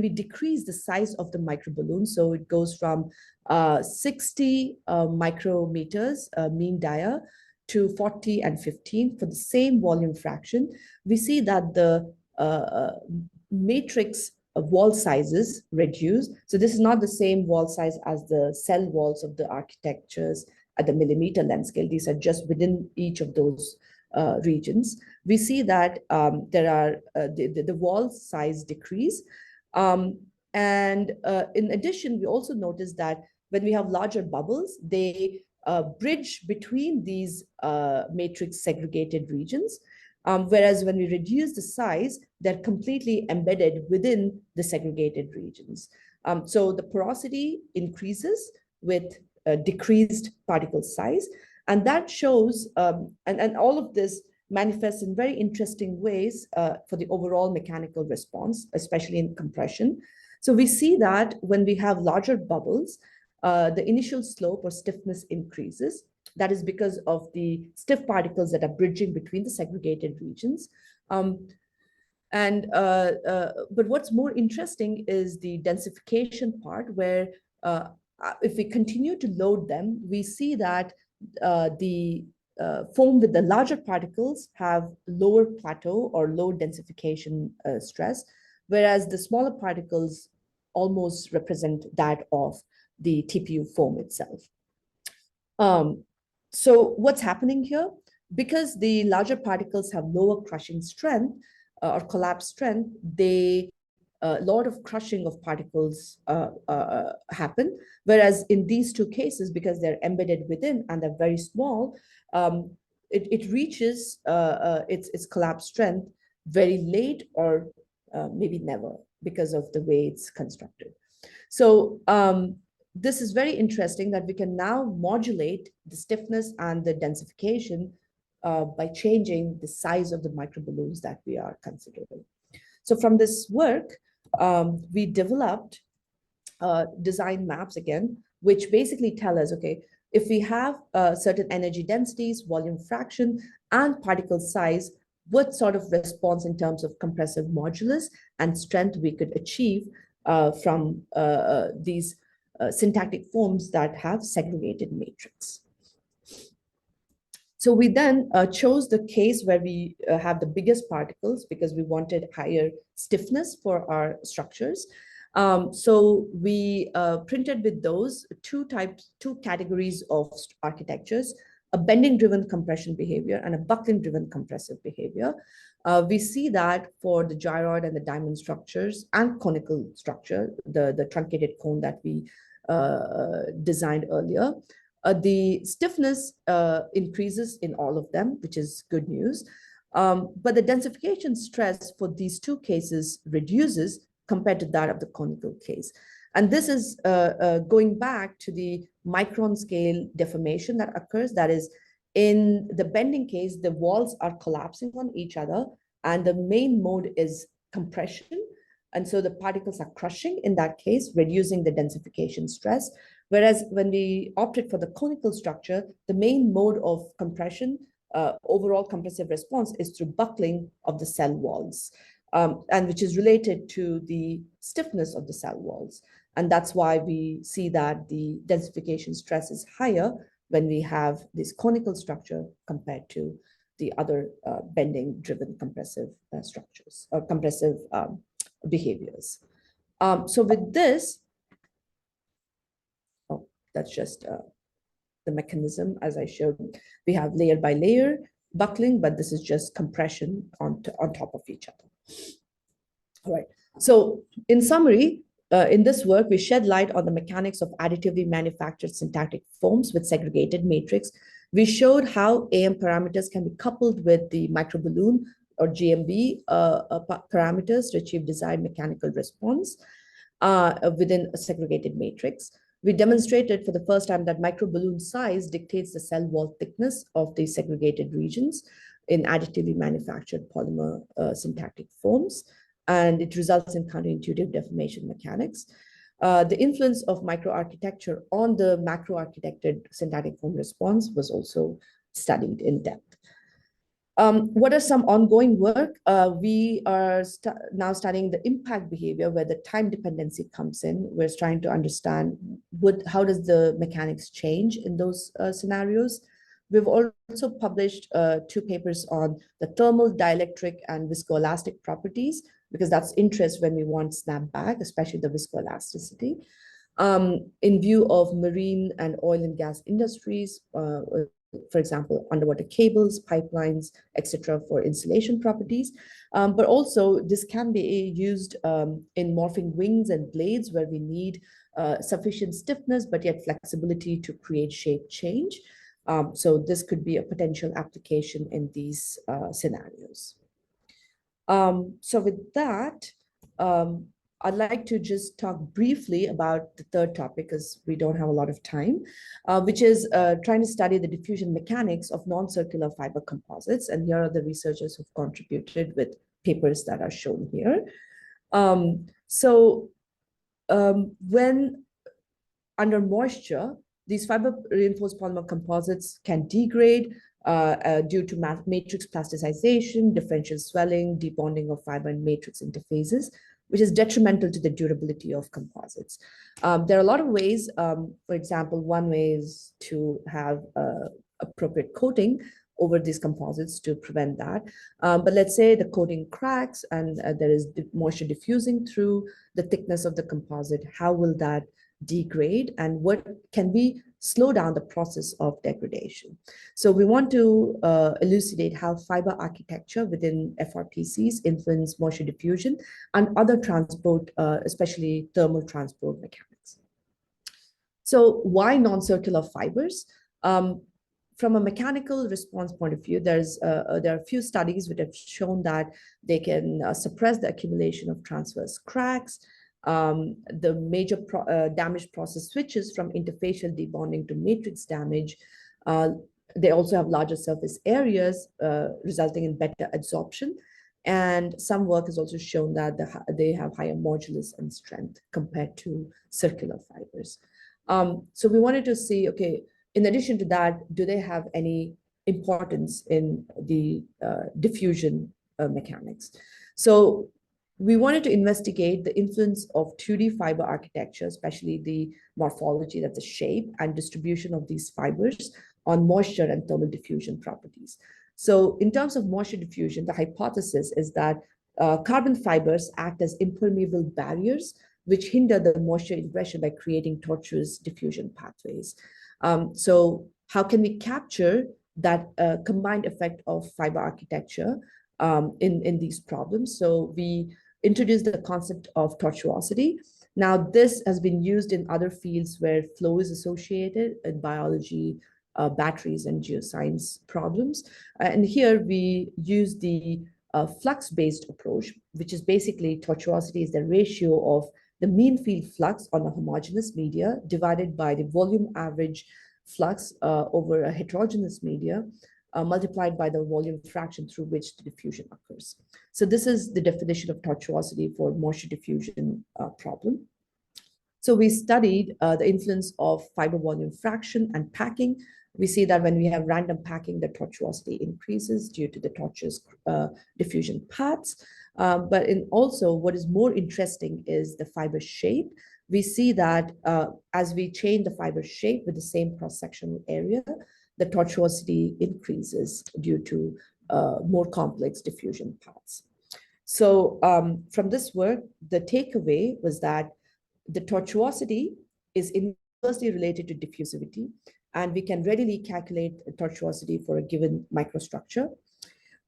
we decrease the size of the microballoon, so it goes from 60 micrometers mean dia to 40 and 15 for the same volume fraction, we see that the matrix wall sizes reduce. So this is not the same wall size as the cell walls of the architectures at the millimeter length scale. These are just within each of those regions. We see that there are the wall size decrease. And in addition, we also notice that when we have larger bubbles, they bridge between these matrix segregated regions. Whereas when we reduce the size, they're completely embedded within the segregated regions. So the porosity increases with decreased particle size. And that shows, and all of this manifests in very interesting ways for the overall mechanical response, especially in compression. So we see that when we have larger bubbles, the initial slope or stiffness increases. That is because of the stiff particles that are bridging between the segregated regions. But what's more interesting is the densification part, where if we continue to load them, we see that the foam with the larger particles have lower plateau or low densification stress, whereas the smaller particles almost represent that of the TPU foam itself. So what's happening here? Because the larger particles have lower crushing strength or collapse strength, they a lot of crushing of particles happen. Whereas in these two cases, because they're embedded within and they're very small, it reaches its collapse strength very late or maybe never because of the way it's constructed. So this is very interesting that we can now modulate the stiffness and the densification by changing the size of the microballoons that we are considering. So from this work, we developed design maps again, which basically tell us, okay, if we have certain energy densities, volume fraction, and particle size, what sort of response in terms of compressive modulus and strength we could achieve from these syntactic forms that have segregated matrix. So we then chose the case where we have the biggest particles because we wanted higher stiffness for our structures. So we printed with those two categories of architectures, a bending-driven compression behavior and a buckling-driven compressive behavior. We see that for the gyroid and the diamond structures and conical structure, the truncated cone that we designed earlier, the stiffness increases in all of them, which is good news. But the densification stress for these two cases reduces compared to that of the conical case. And this is going back to the micron scale deformation that occurs. That is, in the bending case, the walls are collapsing on each other, and the main mode is compression. And so the particles are crushing in that case, reducing the densification stress. Whereas when we opted for the conical structure, the main mode of compression, overall compressive response, is through buckling of the cell walls, and which is related to the stiffness of the cell walls. And that's why we see that the densification stress is higher when we have this conical structure compared to the other bending-driven compressive structures or compressive behaviors. So with this, that's just the mechanism. As I showed, we have layer by layer buckling, but this is just compression on top of each other. All right. So in summary, in this work, we shed light on the mechanics of additively manufactured syntactic forms with segregated matrix. We showed how AM parameters can be coupled with the microballoon or GMB parameters to achieve desired mechanical response within a segregated matrix. We demonstrated for the first time that microballoon size dictates the cell wall thickness of the segregated regions in additively manufactured polymer syntactic forms, and it results in counterintuitive deformation mechanics. The influence of microarchitecture on the macroarchitected syntactic form response was also studied in depth. What are some ongoing work? We are now studying the impact behavior where the time dependency comes in. We're trying to understand how does the mechanics change in those scenarios. We've also published 2 papers on the thermal, dielectric, and viscoelastic properties, because that's interest when we want snapback, especially the viscoelasticity. In view of marine and oil and gas industries, for example, underwater cables, pipelines, etc., for insulation properties. But also this can be used in morphing wings and blades where we need sufficient stiffness, but yet flexibility to create shape change. So this could be a potential application in these scenarios. So with that, I'd like to just talk briefly about the third topic, because we don't have a lot of time, which is trying to study the diffusion mechanics of non-circular fiber composites. And here are the researchers who've contributed with papers that are shown here. When under moisture, these fiber reinforced polymer composites can degrade due to matrix plasticization, differential swelling, debonding of fiber and matrix interfaces, which is detrimental to the durability of composites. There are a lot of ways. For example, one way is to have appropriate coating over these composites to prevent that. But let's say the coating cracks and there is moisture diffusing through the thickness of the composite. How will that degrade, and what can we slow down the process of degradation? So we want to elucidate how fiber architecture within FRPCs influence moisture diffusion and other transport, especially thermal transport mechanics. So why non-circular fibers? From a mechanical response point of view, there are a few studies which have shown that they can suppress the accumulation of transverse cracks. The major damage process switches from interfacial debonding to matrix damage. They also have larger surface areas, resulting in better absorption. And some work has also shown that they have higher modulus and strength compared to circular fibers. So we wanted to see, okay, in addition to that, do they have any importance in the diffusion mechanics? So we wanted to investigate the influence of 2D fiber architecture, especially the morphology, that's the shape and distribution of these fibers on moisture and thermal diffusion properties. So in terms of moisture diffusion, the hypothesis is that carbon fibers act as impermeable barriers which hinder the moisture ingression by creating tortuous diffusion pathways. So how can we capture that combined effect of fiber architecture in these problems? So we introduced the concept of tortuosity. Now, this has been used in other fields where flow is associated in biology, batteries, and geoscience problems. And here we use the flux-based approach, which is basically tortuosity is the ratio of the mean field flux on a homogeneous media divided by the volume average flux over a heterogeneous media multiplied by the volume fraction through which the diffusion occurs. So this is the definition of tortuosity for moisture diffusion problem. So we studied the influence of fiber volume fraction and packing. We see that when we have random packing, the tortuosity increases due to the tortuous diffusion paths. But also what is more interesting is the fiber shape. We see that as we change the fiber shape with the same cross-sectional area, the tortuosity increases due to more complex diffusion paths. So from this work, the takeaway was that the tortuosity is inversely related to diffusivity, and we can readily calculate tortuosity for a given microstructure.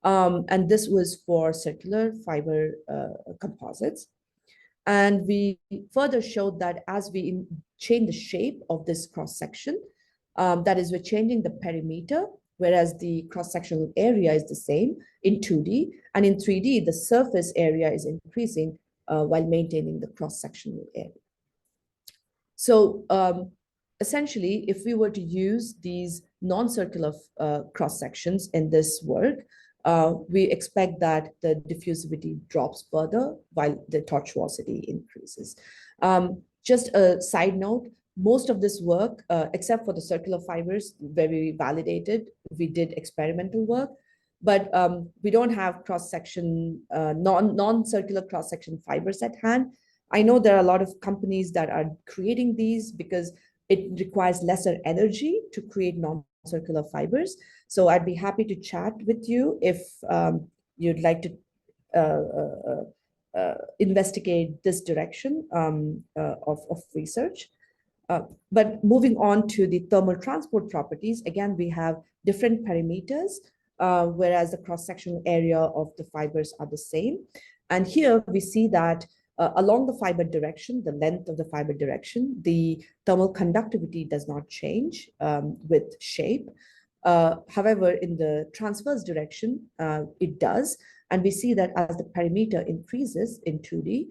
And this was for circular fiber composites. And we further showed that as we change the shape of this cross-section, that is, we're changing the perimeter, whereas the cross-sectional area is the same in 2D. And in 3D, the surface area is increasing while maintaining the cross-sectional area. So essentially, if we were to use these non-circular cross-sections in this work, we expect that the diffusivity drops further while the tortuosity increases. Just a side note, most of this work, except for the circular fibers, very validated. We did experimental work, but we don't have cross-section, non-circular cross-section fibers at hand. I know there are a lot of companies that are creating these because it requires lesser energy to create non-circular fibers. So I'd be happy to chat with you if you'd like to investigate this direction of research. But moving on to the thermal transport properties, again, we have different perimeters, whereas the cross-sectional area of the fibers are the same. And here we see that along the fiber direction, the length of the fiber direction, the thermal conductivity does not change with shape. However, in the transverse direction, it does. And we see that as the perimeter increases in 2D,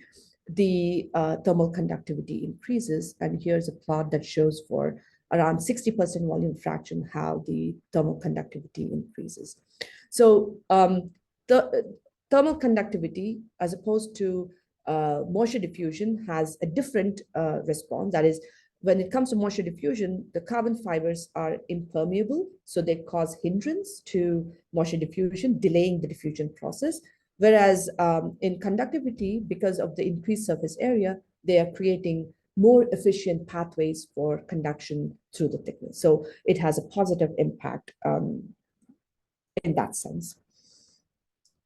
the thermal conductivity increases. And here's a plot that shows for around 60% volume fraction how the thermal conductivity increases. So the thermal conductivity, as opposed to moisture diffusion, has a different response. That is, when it comes to moisture diffusion, the carbon fibers are impermeable, so they cause hindrance to moisture diffusion, delaying the diffusion process. Whereas in conductivity, because of the increased surface area, they are creating more efficient pathways for conduction through the thickness. So it has a positive impact in that sense.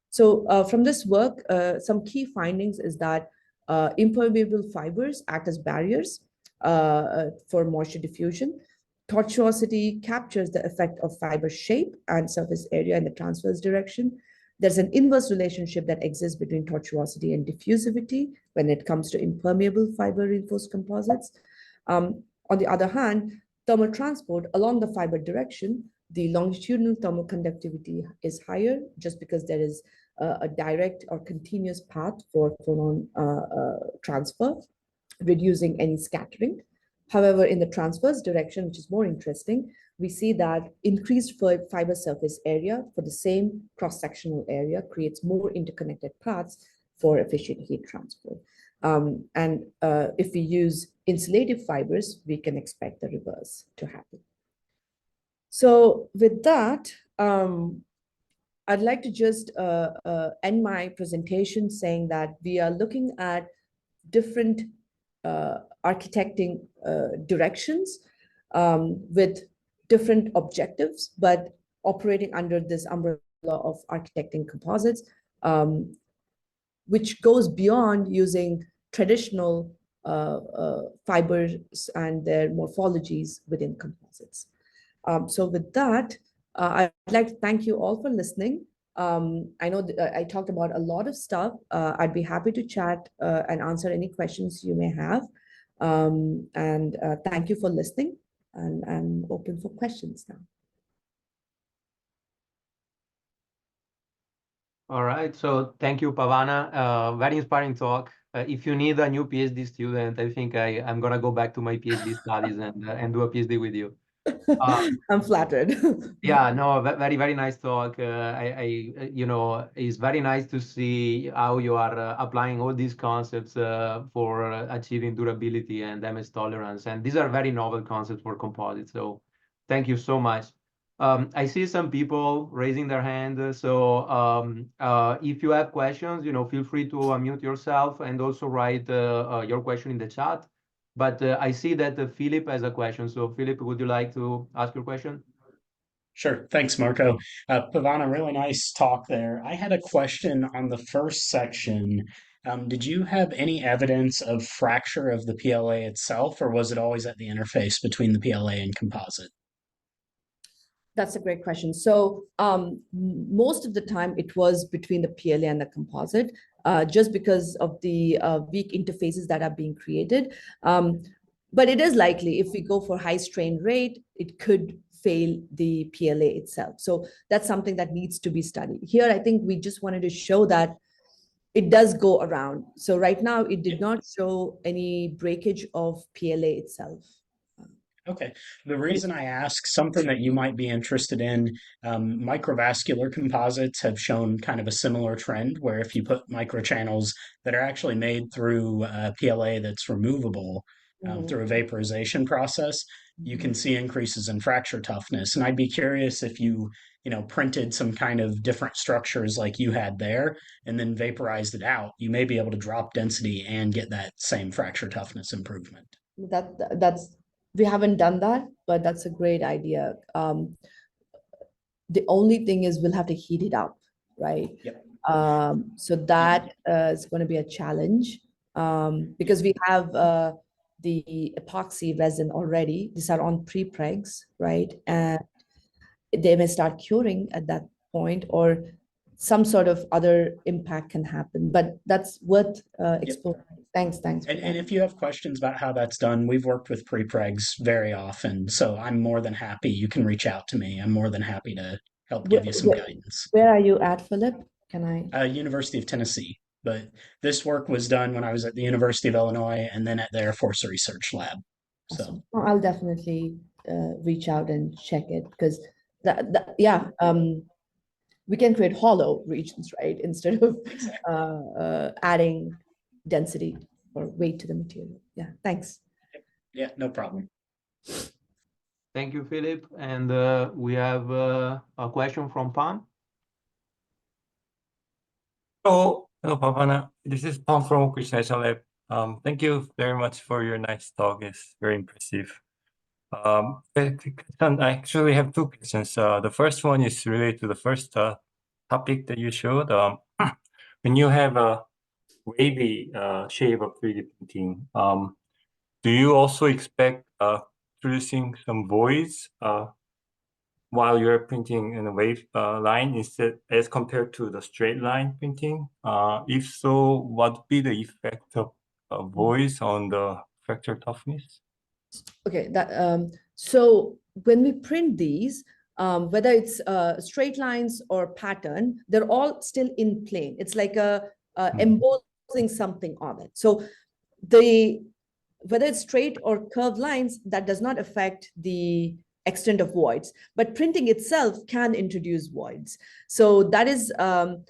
So from this work, some key findings is that impermeable fibers act as barriers for moisture diffusion. Tortuosity captures the effect of fiber shape and surface area in the transverse direction. There's an inverse relationship that exists between tortuosity and diffusivity when it comes to impermeable fiber reinforced composites. On the other hand, thermal transport along the fiber direction, the longitudinal thermal conductivity is higher just because there is a direct or continuous path for photon transfer, reducing any scattering. However, in the transverse direction, which is more interesting, we see that increased fiber surface area for the same cross-sectional area creates more interconnected paths for efficient heat transfer. If we use insulative fibers, we can expect the reverse to happen. So with that, I'd like to just end my presentation saying that we are looking at different architecting directions with different objectives, but operating under this umbrella of architecting composites, which goes beyond using traditional fibers and their morphologies within composites. So with that, I'd like to thank you all for listening. I know that I talked about a lot of stuff. I'd be happy to chat and answer any questions you may have. Thank you for listening, and I'm open for questions now. All right, so thank you, Pavana. Very inspiring talk. If you need a new PhD student, I think I'm gonna go back to my PhD studies and do a PhD with you. I'm flattered. Yeah, no, very, very nice talk. You know, it's very nice to see how you are applying all these concepts for achieving durability and MS tolerance. And these are very novel concepts for composites. So thank you so much. I see some people raising their hand. So if you have questions, you know, feel free to unmute yourself and also write your question in the chat. But I see that Philip has a question. So Philip, would you like to ask your question? Sure. Thanks, Marco. Pavana, really nice talk there. I had a question on the first section. Did you have any evidence of fracture of the PLA itself, or was it always at the interface between the PLA and composite? That's a great question. So most of the time it was between the PLA and the composite, just because of the weak interfaces that are being created. But it is likely if we go for high strain rate, it could fail the PLA itself. So that's something that needs to be studied. Here, I think we just wanted to show that it does go around. So right now, it did not show any breakage of PLA itself. Okay. The reason I ask, something that you might be interested in, microvascular composites have shown kind of a similar trend where if you put microchannels that are actually made through PLA that's removable through a vaporization process, you can see increases in fracture toughness. And I'd be curious if you printed some kind of different structures like you had there and then vaporized it out, you may be able to drop density and get that same fracture toughness improvement. We haven't done that, but that's a great idea. The only thing is we'll have to heat it up, right? Yep. So that is going to be a challenge because we have the epoxy resin already. These are on pre-pregs, right? And they may start curing at that point, or some sort of other impact can happen. But that's worth exploring. Yep. Thanks. And if you have questions about how that's done, we've worked with pre-pregs very often. So I'm more than happy. You can reach out to me. I'm more than happy to help give you some guidance. Where are you at, Philip? Can I? University of Tennessee. But this work was done when I was at the University of Illinois and then at the Air Force Research Lab. Awesome. So I'll definitely reach out and check it because we can create hollow regions, right? Instead of adding density or weight to the material. Yeah, thanks. Yeah, no problem. Thank you, Philip. And we have a question from Pan. Hello, Pavana. This is Pan from Krishna Lab. Thank you very much for your nice talk. It's very impressive. I actually have two questions. The first one is related to the first topic that you showed. When you have a wavy shape of 3D printing, do you also expect producing some voids while you're printing in a wave line instead as compared to the straight line printing? If so, what would be the effect of voids on the fracture toughness? Okay, so when we print these, whether it's straight lines or pattern, they're all still in plane. It's like embossing something on it. So whether it's straight or curved lines, that does not affect the extent of voids, but printing itself can introduce voids. So that is, and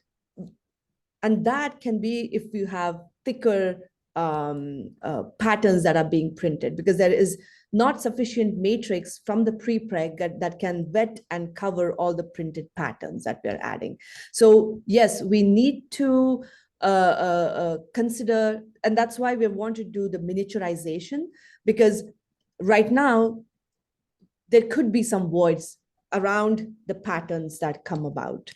that can be if you have thicker patterns that are being printed, because there is not sufficient matrix from the pre-preg that can wet and cover all the printed patterns that we're adding. So yes, we need to consider, and that's why we want to do the miniaturization, because right now there could be some voids around the patterns that come about.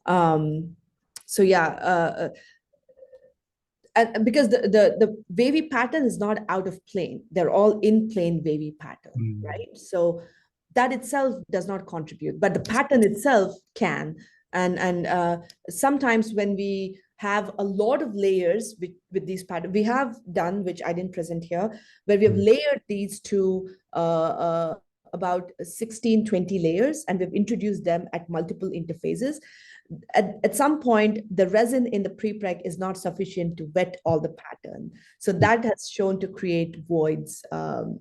So yeah, and because the wavy pattern is not out of plane, they're all in plane wavy pattern, right? So that itself does not contribute, but the pattern itself can. And sometimes when we have a lot of layers with these patterns, we have done, which I didn't present here, where we have layered these to about 16, 20 layers, and we've introduced them at multiple interfaces. At some point, the resin in the pre-preg is not sufficient to wet all the pattern. So that has shown to create voids. Okay.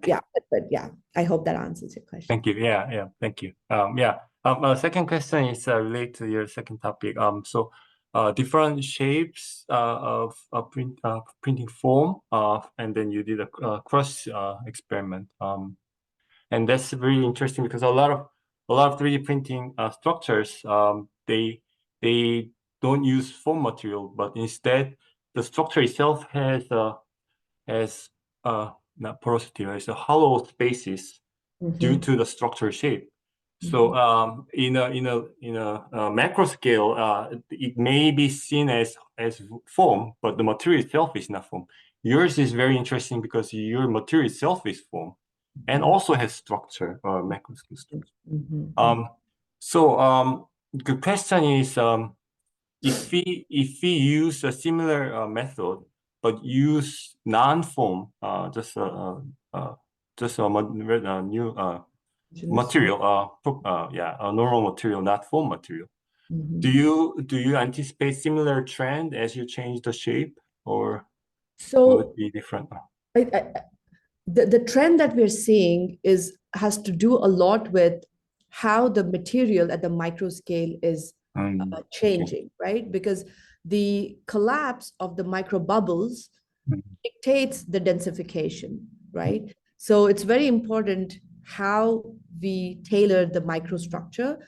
Yeah, but yeah, I hope that answers your question. Thank you. Yeah, thank you. Second question is related to your second topic. So different shapes of printing foam, and then you did a cross experiment. And that's really interesting because a lot of 3D printing structures, they don't use foam material, but instead the structure itself has not porosity, right? So hollow spaces due to the structure shape. So in a macro scale, it may be seen as foam, but the material itself is not foam. Yours is very interesting because your material itself is foam and also has structure or macro scale structure. So the question is, if we use a similar method but use non-foam, just a new material, a normal material, not foam material. Do you anticipate similar trend as you change the shape, or will it be different? The trend that we're seeing has to do a lot with how the material at the micro scale is changing, right? Because the collapse of the micro bubbles dictates the densification, right? So it's very important how we tailor the microstructure.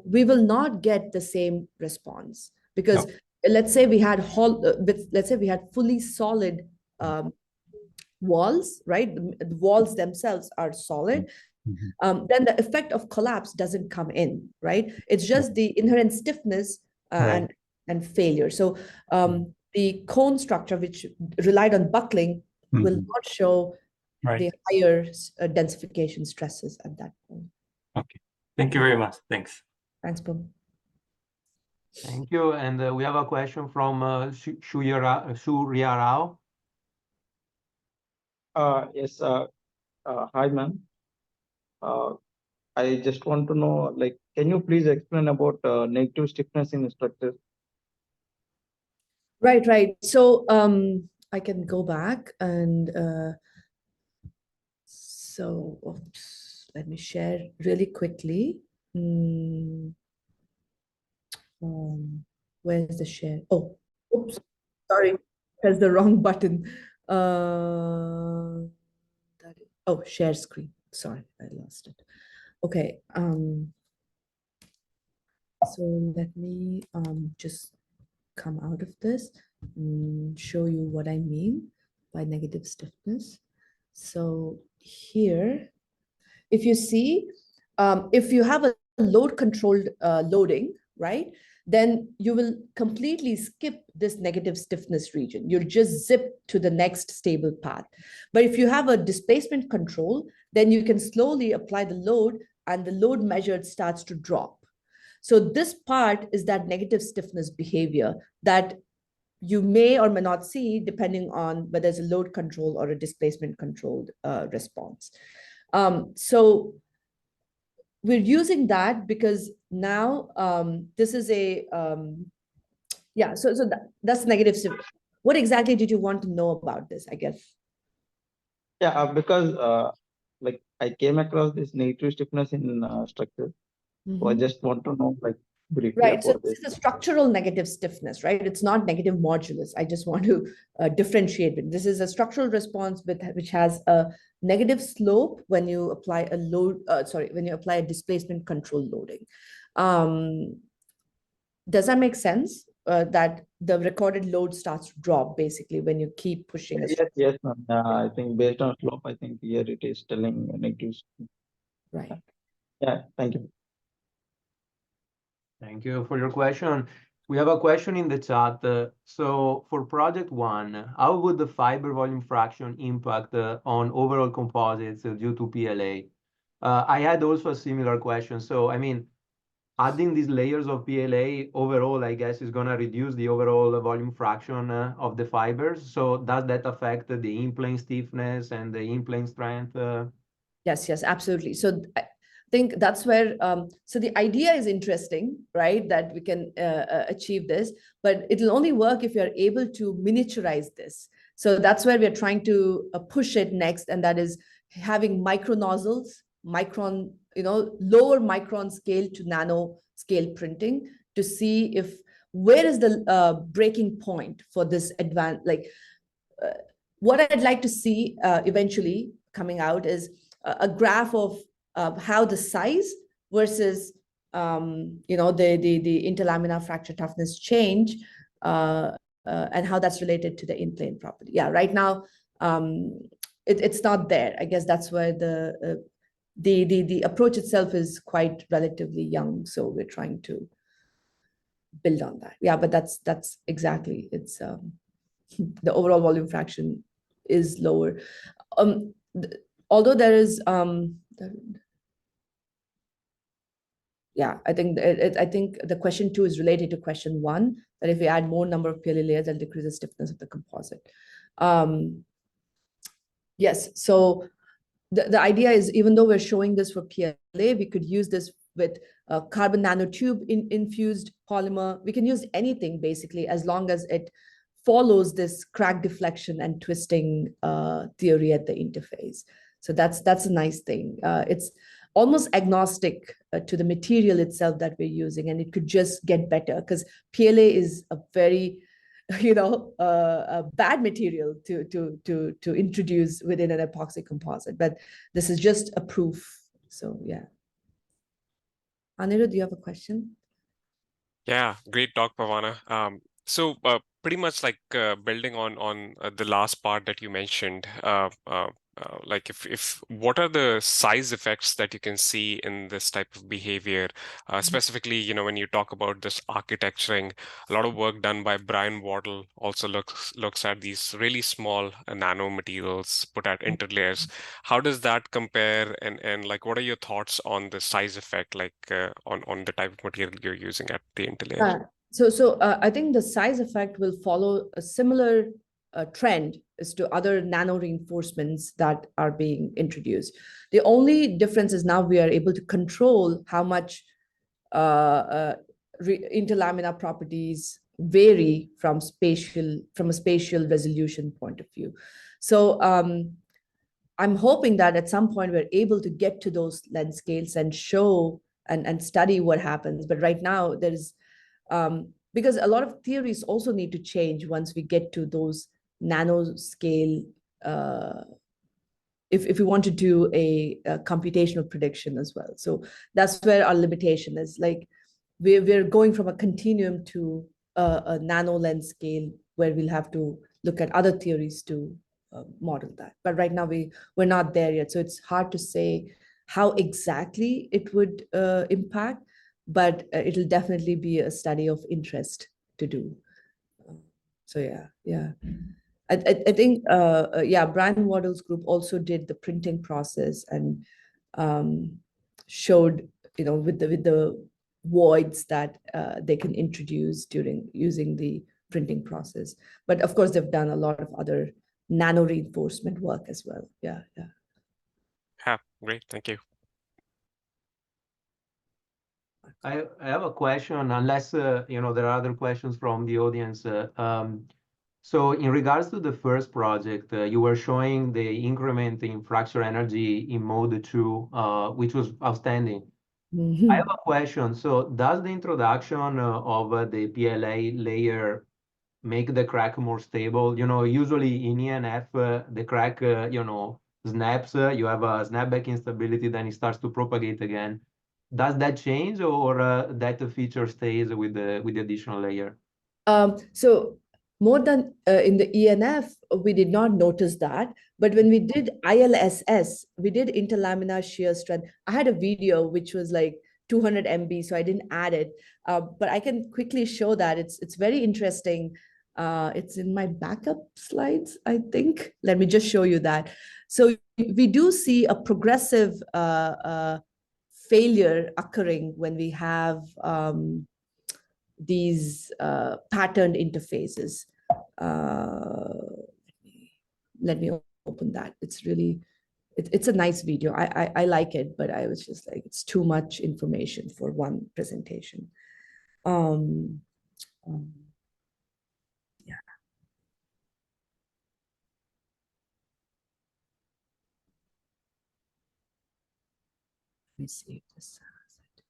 We will not get the same response because let's say we had fully solid walls, right? The walls themselves are solid. Then the effect of collapse doesn't come in, right? It's just the inherent stiffness and failure. So the cone structure, which relied on buckling, will not show the higher densification stresses at that point. Okay, thank you very much. Thanks. Thanks, Boom. Thank you. And we have a question from Surya Rao. Yes. Hi, ma'am. I just want to know, can you please explain about negative stiffness in structure? Right. So I can go back and oops, let me share really quickly. Where's the share? Oh, oops, sorry, press the wrong button. Share screen. Sorry, I lost it. Okay. So let me just come out of this and show you what I mean by negative stiffness. So here, if you see, if you have a load controlled loading, right, then you will completely skip this negative stiffness region. You'll just zip to the next stable path. But if you have a displacement control, then you can slowly apply the load and the load measured starts to drop. So this part is that negative stiffness behavior that you may or may not see depending on whether it's a load control or a displacement controlled response. So we're using that because now this is a, yeah, so that's negative. What exactly did you want to know about this, I guess? Yeah, because like I came across this negative stiffness in structure. So I just want to know like briefly Right. So about this this. is a structural negative stiffness, right? It's not negative modulus. I just want to differentiate it. This is a structural response which has a negative slope when you apply a load, when you apply a displacement control loading. Does that make sense? That the recorded load starts to drop basically when you keep pushing. Yes, ma'am. I think based on slope, I think here it is telling negative. Right. Yeah, thank you. Thank you for your question. We have a question in the chat. So for project one, how would the fiber volume fraction impact on overall composites due to PLA? I had also a similar question. So, I mean, adding these layers of PLA overall, I guess, is going to reduce the overall volume fraction of the fibers. So does that affect the in-plane stiffness and the in-plane strength? Yes, absolutely. So I think that's where, so the idea is interesting, right? That we can achieve this, but it'll only work if you're able to miniaturize this. So that's where we're trying to push it next. And that is having micro nozzles, micron, lower micron scale to nano scale printing to see if, where is the breaking point for this advanced, like what I'd like to see eventually coming out is a graph of how the size versus the interlaminar fracture toughness change and how that's related to the in-plane property. Yeah, right now it's not there. I guess that's where the approach itself is quite relatively young, so we're trying to build on that. Yeah, but that's exactly, it's the overall volume fraction is lower. Although there is yeah, I think the question 2 is related to question 1, that if we add more number of PLA layers, that'll decrease the stiffness of the composite. Yes, so the idea is, even though we're showing this for PLA, we could use this with carbon nanotube infused polymer. We can use anything basically, as long as it follows this crack deflection and twisting theory at the interface. So that's a nice thing. It's almost agnostic to the material itself that we're using, and it could just get better because PLA is a very a bad material to introduce within an epoxy composite, but this is just a proof. So yeah. Anirudh, do you have a question? Yeah, great talk, Pavana. So pretty much like building on the last part that you mentioned, like if what are the size effects that you can see in this type of behavior, specifically, when you talk about this architecturing, a lot of work done by Brian Waddle also looks at these really small nano materials put at interlayers. How does that compare, and like what are your thoughts on the size effect, like on the type of material you're using at the interlayer? So I think the size effect will follow a similar trend as to other nano reinforcements that are being introduced. The only difference is now we are able to control how much interlaminar properties vary from a spatial resolution point of view. So I'm hoping that at some point we're able to get to those length scales and show and study what happens. But right now there's because a lot of theories also need to change once we get to those nanoscale, if we want to do a computational prediction as well. So that's where our limitation is. Like we're going from a continuum to a nano length scale where we'll have to look at other theories to model that. But right now we're not there yet, so it's hard to say how exactly it would impact, but it'll definitely be a study of interest to do. So yeah. I think Brian Waddell's group also did the printing process and showed, with the voids that they can introduce during using the printing process. But of course, they've done a lot of other nano reinforcement work as well. Yeah. Great, thank you. I have a question, unless there are other questions from the audience. So in regards to the first project, you were showing the increment in fracture energy in mode 2, which was outstanding. I have a question. So does the introduction of the PLA layer make the crack more stable? Usually in ENF, the crack, snaps, you have a snapback instability, then it starts to propagate again. Does that change, or that feature stays with the additional layer? So more than in the ENF, we did not notice that. But when we did ILSS, we did interlaminar shear strength. I had a video which was like 200 MB, so I didn't add it. But I can quickly show that. It's very interesting. It's in my backup slides, I think. Let me just show you that. So we do see a progressive failure occurring when we have these patterned interfaces. Let me open that. It's a nice video. I like it, but I was just like, it's too much information for one presentation. Yeah. Let me see if this has it.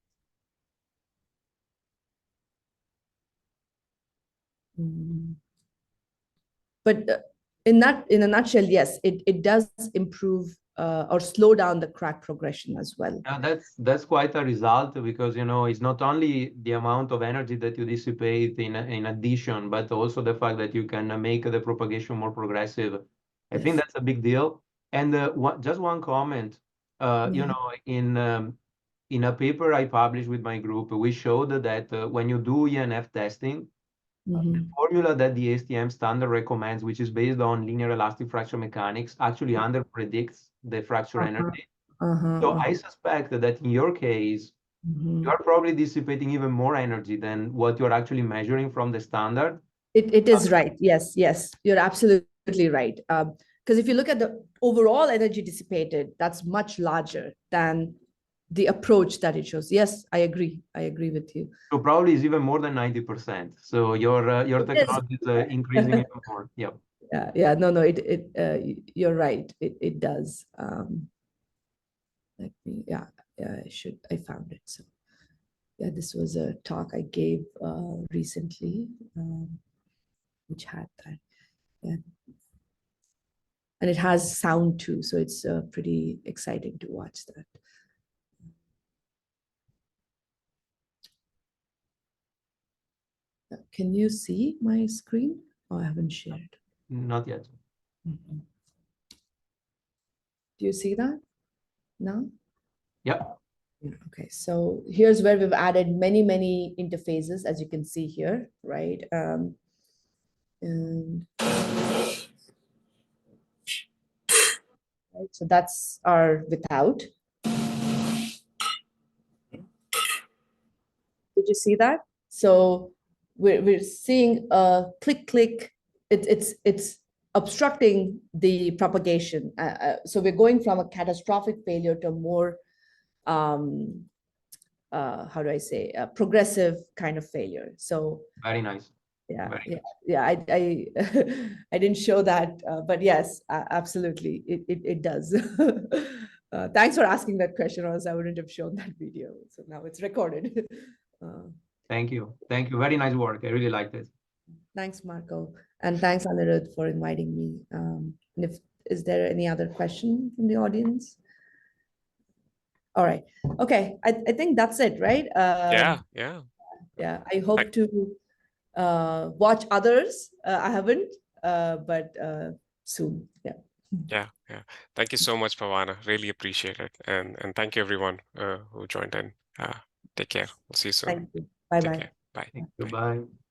But in a nutshell, yes, it does improve or slow down the crack progression as well. Yeah, that's quite a result, because it's not only the amount of energy that you dissipate in addition, but also the fact that you can make the propagation more progressive. I think that's a big deal. And just one comment, in a paper I published with my group, we showed that when you do ENF testing, the formula that the ASTM standard recommends, which is based on linear elastic fracture mechanics, actually underpredicts the fracture energy. So I suspect that in your case, you are probably dissipating even more energy than what you're actually measuring from the standard. It is right. Yes, you're absolutely right. Because if you look at the overall energy dissipated, that's much larger than the approach that it shows. Yes, I agree with you. So probably it's even more than 90%. So your technology is increasing even more. Yep. Yeah. No. You're right. It does. Let me. Yeah. I found it. So yeah, this was a talk I gave recently, which had that. Yeah. And it has sound too, so it's pretty exciting to watch that. Can you see my screen? Oh, I haven't shared. Not yet. Do you see that now? Yeah. Okay, so here's where we've added many interfaces, as you can see here, right? And right, so that's our without. Did you see that? So we're seeing a click. It's obstructing the propagation. So we're going from a catastrophic failure to a more how do I say, a progressive kind of failure. So very nice. Yeah. I I didn't show that, but yes, absolutely, it does. Thanks for asking that question, or else I wouldn't have shown that video. So now it's recorded. Thank you. Very nice work. I really liked it. Thanks, Marco, and thanks, Anirudh, for inviting me. And is there any other question from the audience? All right. Okay. I think that's it, right? Yeah. I hope to watch others. I haven't, but soon. Yeah. Yeah. Thank you so much, Pavana. Really appreciate it. And thank you everyone who joined in. Take care. We'll see you soon. Thank you. Bye Take bye. care. Bye. Goodbye.